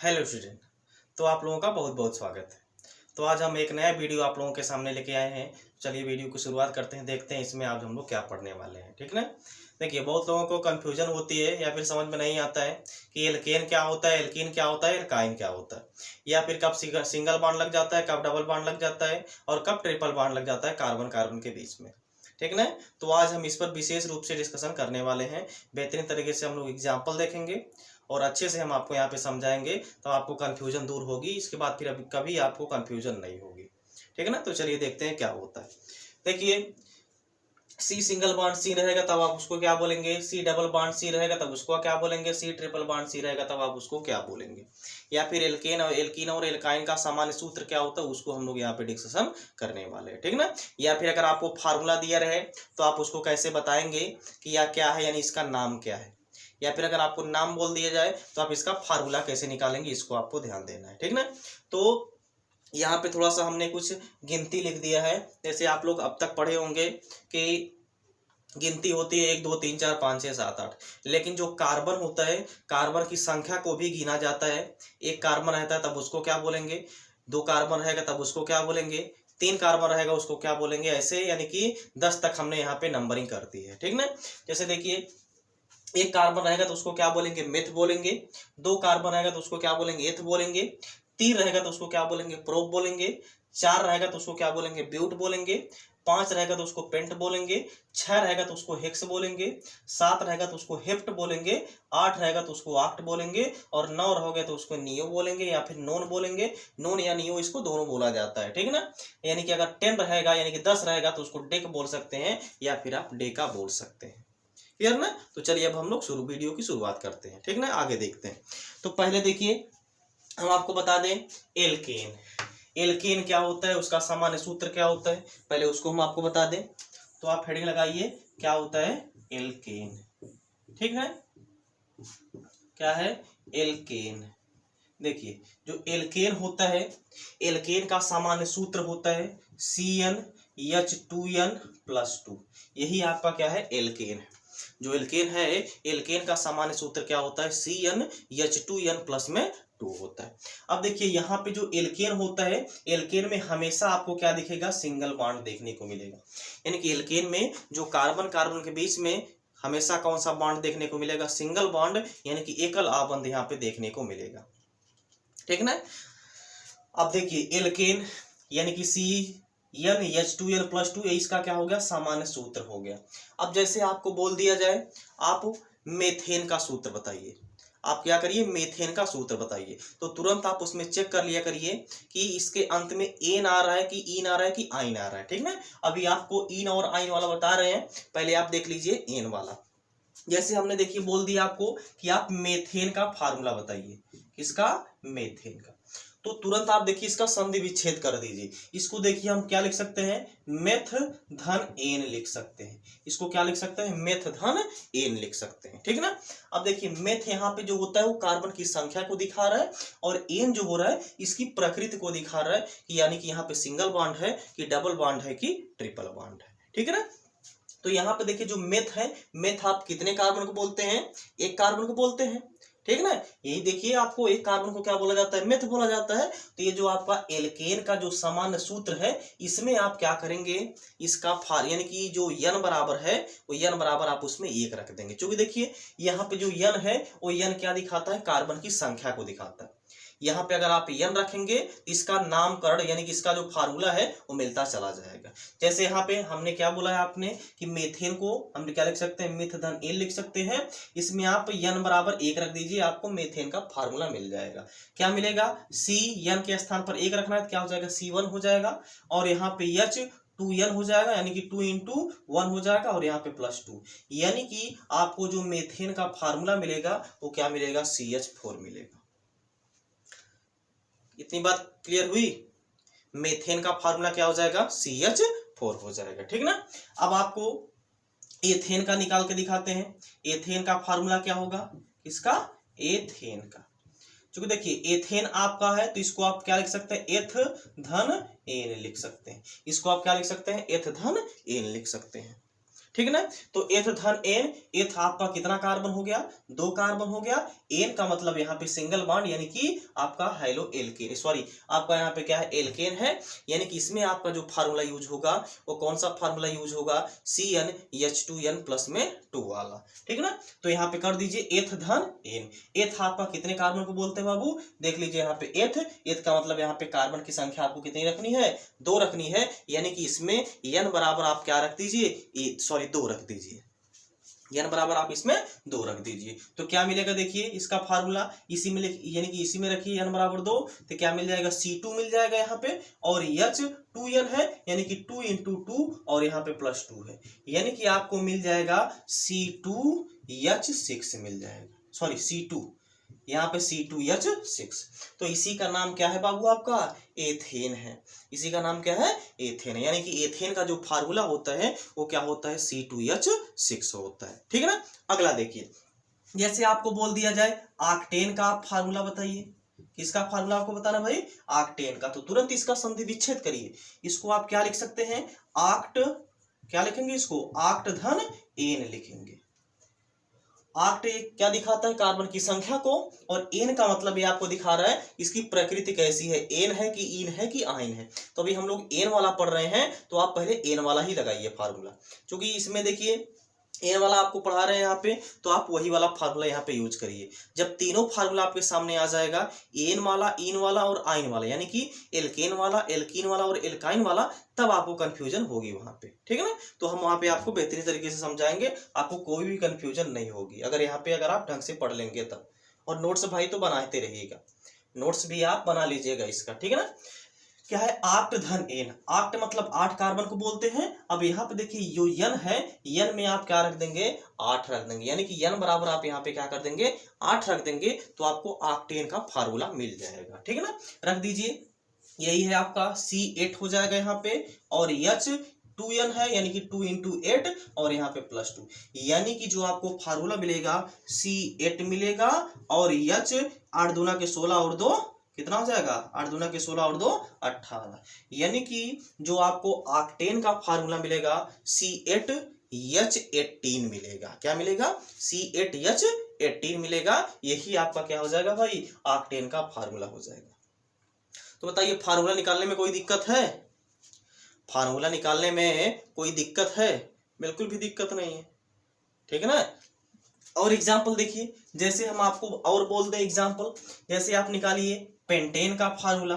Hello student. तो आप लोगों का बहुत बहुत स्वागत है। तो आज हम एक नया वीडियो आप लोगों के सामने लेके आए हैं। चलिए वीडियो की शुरुआत करते हैं, देखते हैं इसमें आज हम लोग क्या पढ़ने वाले हैं। ठीक ना। देखिए, बहुत लोगों को कन्फ्यूजन होती है या फिर समझ में नहीं आता है कि एल्केन क्या होता है, एल्कीन क्या होता है, एल्काइन क्या होता है, या फिर कब सिंगल बॉन्ड लग जाता है, कब डबल बॉन्ड लग जाता है और कब ट्रिपल बॉन्ड लग जाता है कार्बन कार्बन के बीच में। ठीक ना। तो आज हम इस पर विशेष रूप से डिस्कशन करने वाले हैं। बेहतरीन तरीके से हम लोग एग्जाम्पल देखेंगे और अच्छे से हम आपको यहाँ पे समझाएंगे, तो आपको कन्फ्यूजन दूर होगी। इसके बाद फिर अभी कभी आपको कन्फ्यूजन नहीं होगी। ठीक है ना। तो चलिए देखते हैं क्या होता है। देखिए, सी सिंगल बॉन्ड सी रहेगा तब आप उसको क्या बोलेंगे, सी डबल बॉन्ड सी रहेगा तब उसको क्या बोलेंगे, सी ट्रिपल बॉन्ड सी रहेगा तब आप उसको क्या बोलेंगे, या फिर एल्कीन और एल्काइन का सामान्य सूत्र क्या होता है उसको हम लोग यहाँ पे डिस्कशन करने वाले हैं। ठीक ना। या फिर अगर आपको फार्मूला दिया रहे तो आप उसको कैसे बताएंगे कि यह क्या है, यानी इसका नाम क्या है, या फिर अगर आपको नाम बोल दिया जाए तो आप इसका फार्मूला कैसे निकालेंगे, इसको आपको ध्यान देना है। ठीक ना। तो यहाँ पे थोड़ा सा हमने कुछ गिनती लिख दिया है। जैसे आप लोग अब तक पढ़े होंगे कि गिनती होती है 1 2 3 4 5 6 7 8, लेकिन जो कार्बन होता है, कार्बन की संख्या को भी गिना जाता है। एक कार्बन रहता है तब उसको क्या बोलेंगे, 2 कार्बन रहेगा तब उसको क्या बोलेंगे, 3 कार्बन रहेगा उसको क्या बोलेंगे, ऐसे यानी कि 10 तक हमने यहाँ पे नंबरिंग कर दी है। ठीक ना। जैसे देखिए, एक कार्बन रहेगा तो उसको क्या बोलेंगे, मेथ बोलेंगे। 2 कार्बन रहेगा तो उसको क्या बोलेंगे, एथ बोलेंगे। 3 रहेगा तो उसको क्या बोलेंगे, प्रोप बोलेंगे। 4 रहेगा तो उसको क्या बोलेंगे, ब्यूट बोलेंगे। 5 रहेगा तो उसको पेंट बोलेंगे। 6 रहेगा तो उसको हेक्स बोलेंगे। 7 रहेगा तो उसको हेप्ट बोलेंगे। 8 रहेगा तो उसको ऑक्ट बोलेंगे। और 9 रहोगे तो उसको नियो बोलेंगे या फिर नोन बोलेंगे। नोन या नियो इसको दोनों बोला जाता है। ठीक ना। यानी कि अगर 10 रहेगा यानी कि 10 रहेगा तो उसको डेक बोल सकते हैं या फिर आप डेका बोल सकते हैं। क्लियर ना। तो चलिए अब हम लोग वीडियो की शुरुआत करते हैं। ठीक ना। आगे देखते हैं। तो पहले देखिए, हम आपको बता दें एल्केन। एल्केन क्या होता है, उसका सामान्य सूत्र क्या होता है, पहले उसको हम आपको बता दें। तो आप हेडिंग लगाइए, क्या होता है एल्केन। ठीक है, क्या है एल्केन। देखिए, जो एल्केन होता है, एल्केन का सामान्य सूत्र होता है CnH2n+2। यही आपका क्या है एल्केन है। जो एल्केन है, एल्केन का सामान्य सूत्र क्या होता है, CnH2n+2 होता है। अब देखिए, यहाँ पे जो एल्केन होता है, एल्केन में हमेशा आपको क्या दिखेगा, सिंगल बॉन्ड देखने को मिलेगा। यानी कि एल्केन में जो कार्बन कार्बन के बीच में हमेशा कौन सा बॉन्ड देखने को मिलेगा, सिंगल बॉन्ड, यानी कि एकल आबंध यहाँ पे देखने को मिलेगा। ठीक ना। अब देखिए, एल्केन यानी कि CnH2n+2, इसका क्या हो गया, सामान्य सूत्र हो गया। अब जैसे आपको बोल दिया जाए आप मेथेन का सूत्र बताइए, आप क्या करिए, मेथेन का सूत्र बताइए, तो तुरंत आप उसमें चेक कर लिया करिए कि इसके अंत में एन आ रहा है कि इन आ रहा है कि आइन आ रहा है। ठीक ना। अभी आपको इन और आइन वाला बता रहे हैं, पहले आप देख लीजिए एन वाला। जैसे हमने देखिए बोल दिया आपको कि आप मेथेन का फार्मूला बताइए, किसका, मेथेन का। तो तुरंत आप देखिए इसका संधि विच्छेद कर दीजिए। इसको देखिए हम क्या लिख सकते हैं, मेथ धन एन लिख सकते हैं। इसको क्या लिख सकते हैं, मेथ धन एन लिख सकते हैं। ठीक ना। अब देखिए, मेथ यहाँ पे जो होता है वो कार्बन की संख्या को दिखा रहा है, और एन जो हो रहा है इसकी प्रकृति को दिखा रहा है कि यानी कि यहाँ पे सिंगल बॉन्ड है कि डबल बॉन्ड है कि ट्रिपल बॉन्ड है। ठीक है ना। तो यहाँ पे देखिए, जो मेथ है, मेथ आप कितने कार्बन को बोलते हैं, एक कार्बन को बोलते हैं। ठीक ना। यही देखिए, आपको एक कार्बन को क्या बोला जाता है, मेथ बोला जाता है। तो ये जो आपका एल्केन का जो सामान्य सूत्र है, इसमें आप क्या करेंगे, इसका यानी कि जो n बराबर है वो n बराबर आप उसमें 1 रख देंगे। क्योंकि देखिए, यहाँ पे जो n है वो n क्या दिखाता है, कार्बन की संख्या को दिखाता है। यहाँ पे अगर आप n रखेंगे, इसका नामकरण यानी कि इसका जो फार्मूला है वो मिलता चला जाएगा। जैसे यहाँ पे हमने क्या बोला है आपने कि मेथेन को हम क्या लिख सकते हैं, मेथ धन एन लिख सकते हैं। इसमें आप n बराबर 1 रख दीजिए, आपको मेथेन का फार्मूला मिल जाएगा। क्या मिलेगा, C n के स्थान पर 1 रखना है तो क्या हो जाएगा, C1 हो जाएगा। और यहाँ पे H 2n हो जाएगा, यानी कि 2 × 1 हो जाएगा, और यहाँ पे +2, यानी कि आपको जो मेथेन का फार्मूला मिलेगा वो क्या मिलेगा, CH4 मिलेगा। इतनी बात क्लियर हुई। मेथेन का फार्मूला क्या हो जाएगा, CH4 हो जाएगा। ठीक ना। अब आपको एथेन का निकाल के दिखाते हैं। एथेन का फार्मूला क्या होगा, इसका, एथेन का। क्योंकि देखिए, एथेन आपका है तो इसको आप क्या लिख सकते हैं, एथ धन एन लिख सकते हैं। इसको आप क्या लिख सकते हैं, एथ धन एन लिख सकते हैं। ठीक ना। तो एथ धन एन, एथ आपका कितना कार्बन हो गया, 2 कार्बन हो गया। एन का मतलब यहाँ पे सिंगल बॉन्ड यानी कि आपका हेलो एल्केन, सॉरी आपका यहाँ पे क्या है, एल्केन है। यानी कि इसमें आपका जो फार्मूला यूज होगा वो कौन सा फार्मूला यूज होगा, CnH2n प्लस में 2 वाला, ठीक ना। तो यहाँ पे कर दीजिए एथ धन एन। एथ आपका कितने कार्बन को बोलते हैं बाबू, देख लीजिए यहाँ पे एथ, एथ का मतलब यहाँ पे कार्बन की संख्या आपको कितनी रखनी है, 2 रखनी है। यानी कि इसमें n बराबर आप क्या रख दीजिए, सॉरी 2 रख दीजिए, n बराबर आप इसमें 2 रख दीजिए। तो क्या मिलेगा, देखिए इसका फार्मूला इसी में, यानी कि इसी में रखिए n बराबर 2, तो क्या मिल जाएगा, C2 मिल जाएगा यहाँ पे, और H2n है यानी कि 2 × 2 और यहाँ पे +2 है, यानी कि आपको मिल जाएगा C2H6 मिल जाएगा, सॉरी C2, यहाँ पे C2H6। तो इसी का नाम क्या है बाबू, आपका एथेन है। इसी का नाम क्या है, एथेन है। यानी कि एथेन का जो फार्मूला होता है वो क्या होता है, C2H6 होता है, ठीक है ना। अगला देखिए, जैसे आपको बोल दिया जाए आक्टेन का आप फार्मूला बताइए, किसका फार्मूला आपको बताना भाई, आक्टेन का। तो तुरंत इसका संधि विच्छेद करिए। इसको आप क्या लिख सकते हैं, आक्ट, क्या लिखेंगे इसको, आक्ट धन एन लिखेंगे। आक्ट क्या दिखाता है, कार्बन की संख्या को, और एन का मतलब ये आपको दिखा रहा है इसकी प्रकृति कैसी है, एन है कि इन है कि आइन है। तो अभी हम लोग एन वाला पढ़ रहे हैं, तो आप पहले एन वाला ही लगाइए फार्मूला, क्योंकि इसमें देखिए एन वाला आपको पढ़ा रहे हैं यहाँ पे, तो आप वही वाला फार्मूला यहाँ पे यूज करिए। जब तीनों फार्मूला आपके सामने आ जाएगा, एन वाला, इन वाला और आइन वाला, यानी कि एल्केन वाला, एल्कीन वाला और एल्काइन वाला, तब आपको कंफ्यूजन होगी वहां पे, ठीक है ना। तो हम वहां पे आपको बेहतरीन तरीके से समझाएंगे, आपको कोई भी कंफ्यूजन नहीं होगी अगर यहाँ पे अगर आप ढंग से पढ़ लेंगे तब। और नोट्स भाई तो बनाते रहिएगा, नोट्स भी आप बना लीजिएगा इसका, ठीक है ना। क्या है, आक्ट धन एन, आक्ट मतलब 8 कार्बन को बोलते हैं। अब यहाँ पे देखिए जो n है, n में आप क्या रख देंगे, 8 रख देंगे, यानी कि n बराबर आप यहाँ पे क्या कर देंगे, 8 रख देंगे, तो आपको आक्टेन का फार्मूला मिल जाएगा, ठीक है ना। रख दीजिए, यही है आपका C8 हो जाएगा यहाँ पे, और H2n है यानी कि 2 × 8 और यहाँ पे +2, यानी कि जो आपको फार्मूला मिलेगा C8 मिलेगा, और H 8 दूना के 16 और 2 कितना हो जाएगा, 8 दूना के 16 और 2 18, यानी कि जो आपको आक्टेन का फार्मूला मिलेगा C8H18 मिलेगा। क्या मिलेगा, C8H18 मिलेगा। यही आपका क्या हो जाएगा भाई, आक्टेन का फार्मूला हो जाएगा। तो बताइए फार्मूला निकालने में कोई दिक्कत है, फार्मूला निकालने में कोई दिक्कत है, बिल्कुल भी दिक्कत नहीं है, ठीक है ना। और एग्जाम्पल देखिए, जैसे हम आपको और बोल दें एग्जाम्पल, जैसे आप निकालिए पेंटेन का फार्मूला,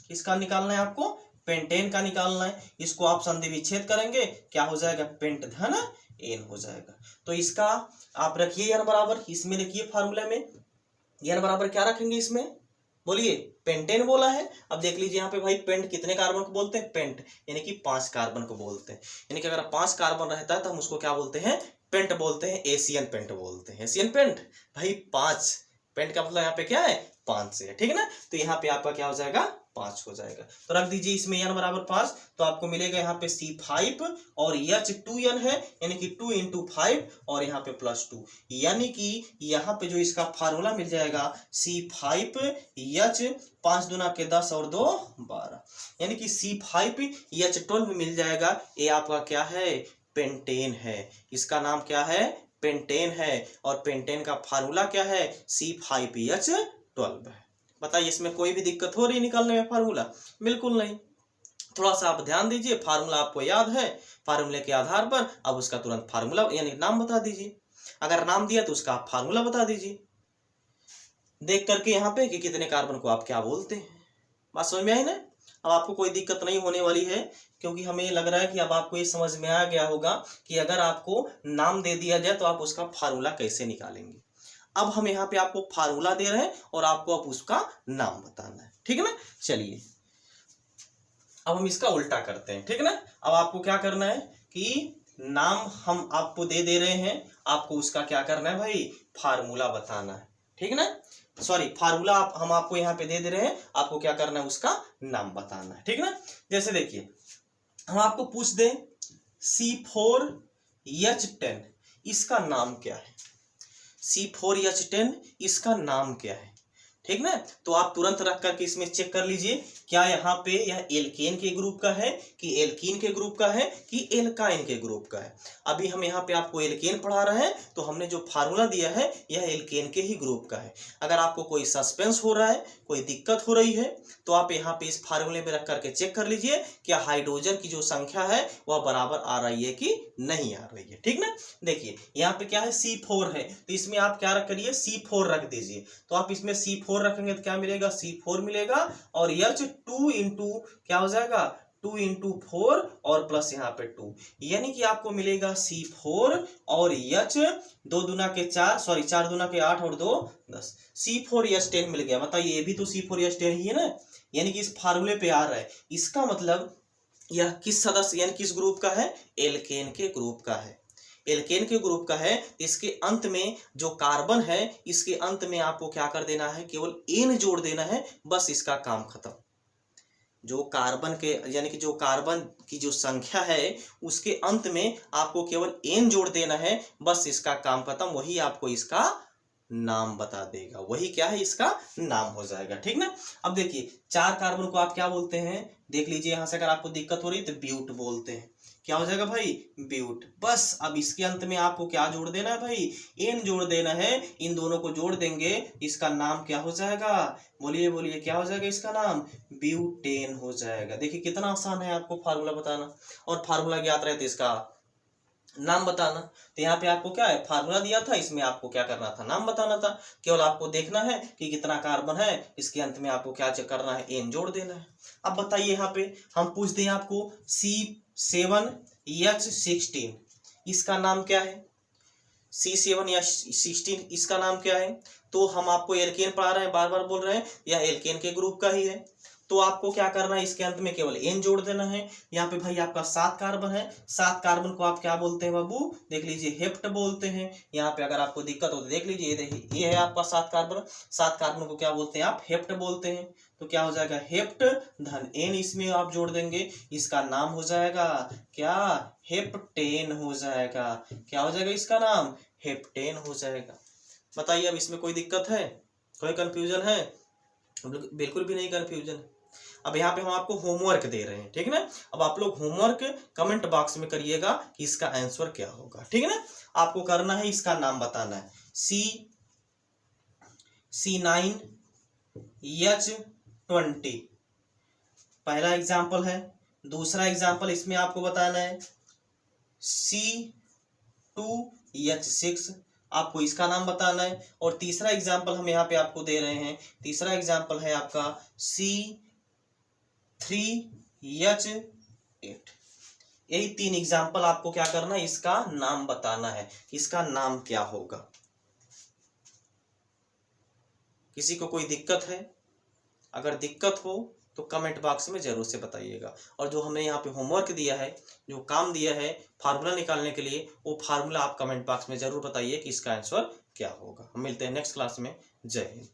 किसका निकालना है आपको, पेंटेन का निकालना है। इसको आप संधि विच्छेद करेंगे, क्या हो जाएगा, पेंट धन एन हो जाएगा। तो इसका आप रखिए n बराबर, इसमें लिखिए फार्मूला में n बराबर क्या रखेंगे, इसमें बोलिए, पेंटेन बोला है। अब देख लीजिए यहाँ पे भाई, पेंट कितने कार्बन को बोलते हैं, पेंट यानी कि 5 कार्बन को बोलते हैं। यानी कि अगर 5 कार्बन रहता है तो हम उसको क्या बोलते हैं, पेंट बोलते हैं, एशियन पेंट बोलते हैं। एशियन पेंट भाई 5, पेंट का मतलब यहाँ पे क्या है, 5 से है, ठीक है ना। तो यहाँ पे आपका क्या हो जाएगा, 5 हो जाएगा। तो रख दीजिए इसमें n बराबर 5, तो आपको मिलेगा यहाँ पे C5 और H2n है यानी कि 2 × 5 और यहाँ पे +2, यानी कि यहाँ पे जो इसका फार्मूला मिल जाएगा C5H 5 दूना के 10 और 2 12, यानी कि C5H12 मिल जाएगा। ये आपका क्या है, पेंटेन है। इसका नाम क्या है, पेंटेन है, और पेंटेन का फार्मूला क्या है, C5H12 है। बताइए इसमें कोई भी दिक्कत हो रही निकालने में फार्मूला, बिल्कुल नहीं। थोड़ा सा आप ध्यान दीजिए, फार्मूला आपको याद है, फार्मूले के आधार पर अब उसका तुरंत फार्मूला यानी नाम बता दीजिए। अगर नाम दिया तो उसका आप फार्मूला बता दीजिए, देख करके यहाँ पे कि कितने कार्बन को आप क्या बोलते हैं। बात समझ में आई ना। अब आपको कोई दिक्कत नहीं होने वाली है, क्योंकि हमें लग रहा है कि अब आपको ये समझ में आ गया होगा कि अगर आपको नाम दे दिया जाए तो आप उसका फार्मूला कैसे निकालेंगे। अब हम यहाँ पे आपको फार्मूला दे रहे हैं और आपको अब उसका नाम बताना है, ठीक है ना। चलिए अब हम इसका उल्टा करते हैं, ठीक है ना। अब आपको क्या करना है कि नाम हम आपको दे रहे हैं, आपको उसका क्या करना है भाई, फार्मूला बताना है, ठीक है ना। सॉरी, फार्मूला हम आपको यहाँ पे दे रहे हैं, आपको क्या करना है, उसका नाम बताना है, ठीक है ना। जैसे देखिए हम आपको पूछ दें C4H10, इसका नाम क्या है, C4H10 इसका नाम क्या है। ठीक ना। तो आप तुरंत रख करके इसमें चेक कर लीजिए क्या यहाँ पे यह एल्केन के ग्रुप का है कि एल्कीन के ग्रुप का है कि एल्काइन के ग्रुप का है। अभी हम यहाँ पे आपको एल्केन पढ़ा रहे हैं तो हमने जो फार्मूला दिया है यह एल्केन के ही ग्रुप का है। अगर आपको कोई सस्पेंस हो रहा है, कोई दिक्कत हो रही है, तो आप यहाँ पे इस फार्मूले में रख करके चेक कर लीजिए क्या हाइड्रोजन की जो संख्या है वह बराबर आ रही है कि नहीं आ रही है। ठीक ना। देखिए यहाँ पे क्या है C4 है, तो इसमें आप क्या रख करिए C4 रख दीजिए। तो आप इसमें C4 रखेंगे तो क्या मिलेगा, C4 मिलेगा और H 2 इंटू क्या हो जाएगा 2 इंटू 4 और प्लस यहाँ पे 2, यानी कि आपको मिलेगा C4 और H 2 दूना के 4 सॉरी 4 दूना के 8 और 2 10 C4H10 मिल गया। बताइए ये भी तो C4H10 ही है ना, यानी कि इस फार्मूले पे आ रहा है। इसका मतलब यह किस सदस्य यानी किस ग्रुप का है, एल्केन के ग्रुप का है। एल्केन के ग्रुप का है। इसके अंत में जो कार्बन है इसके अंत में आपको क्या कर देना है, केवल एन जोड़ देना है, बस इसका काम खत्म। जो कार्बन के यानी कि जो कार्बन की जो संख्या है उसके अंत में आपको केवल एन जोड़ देना है, बस इसका काम खत्म। वही आपको इसका नाम बता देगा, वही क्या है इसका नाम हो जाएगा। ठीक ना। अब देखिए 4 कार्बन को आप क्या बोलते हैं, देख लीजिए यहाँ से अगर आपको दिक्कत हो रही है तो ब्यूट बोलते हैं। क्या हो जाएगा भाई, ब्यूट। बस अब इसके अंत में आपको क्या जोड़ देना है भाई, एन जोड़ देना है। इन दोनों को जोड़ देंगे, इसका नाम क्या हो जाएगा, बोलिए बोलिए क्या हो जाएगा इसका नाम, ब्यूटेन हो जाएगा। देखिए कितना आसान है आपको फार्मूला बताना, और फार्मूला ज्ञात रहे तो इसका नाम बताना। तो यहाँ पे आपको क्या है, फार्मूला दिया था, इसमें आपको क्या करना था, नाम बताना था। केवल आपको देखना है कि कितना कार्बन है, इसके अंत में आपको क्या चेक करना है, एन जोड़ देना है। अब बताइए यहाँ पे हम पूछते हैं आपको C7H16 इसका नाम क्या है, C7H16 इसका नाम क्या है। तो हम आपको एल्केन पढ़ा रहे हैं, बार बार बोल रहे हैं यह एल्केन के ग्रुप का ही है। तो आपको क्या करना है, इसके अंत में केवल एन जोड़ देना है। यहाँ पे भाई आपका 7 कार्बन है, 7 कार्बन को आप क्या बोलते हैं बाबू, देख लीजिए हेप्ट बोलते हैं। यहाँ पे अगर आपको दिक्कत हो तो देख लीजिए, ये देखिए ये है आपका 7 कार्बन, 7 कार्बन को क्या बोलते हैं आप, हेप्ट बोलते हैं। तो क्या हो जाएगा, हेप्ट धन एन इसमें आप जोड़ देंगे, इसका नाम हो जाएगा क्या, हेप्टेन हो जाएगा। क्या हो जाएगा इसका नाम, हेप्टेन हो जाएगा। बताइए अब इसमें कोई दिक्कत है, कोई कंफ्यूजन है, बिल्कुल भी नहीं कंफ्यूजन। अब यहाँ पे हम आपको होमवर्क दे रहे हैं, ठीक है ना। अब आप लोग होमवर्क कमेंट बॉक्स में करिएगा कि इसका आंसर क्या होगा, ठीक है ना। आपको करना है, इसका नाम बताना है, C9H20 पहला एग्जाम्पल है। दूसरा एग्जाम्पल इसमें आपको बताना है C2H6, आपको इसका नाम बताना है। और तीसरा एग्जाम्पल हम यहाँ पे आपको दे रहे हैं, तीसरा एग्जाम्पल है आपका C3H8। यही 3 एग्जाम्पल आपको क्या करना है, इसका नाम बताना है, इसका नाम क्या होगा। किसी को कोई दिक्कत है, अगर दिक्कत हो तो कमेंट बॉक्स में जरूर से बताइएगा। और जो हमने यहाँ पे होमवर्क दिया है, जो काम दिया है फार्मूला निकालने के लिए, वो फार्मूला आप कमेंट बॉक्स में जरूर बताइए कि इसका आंसर क्या होगा। हम मिलते हैं नेक्स्ट क्लास में। जय हिंद।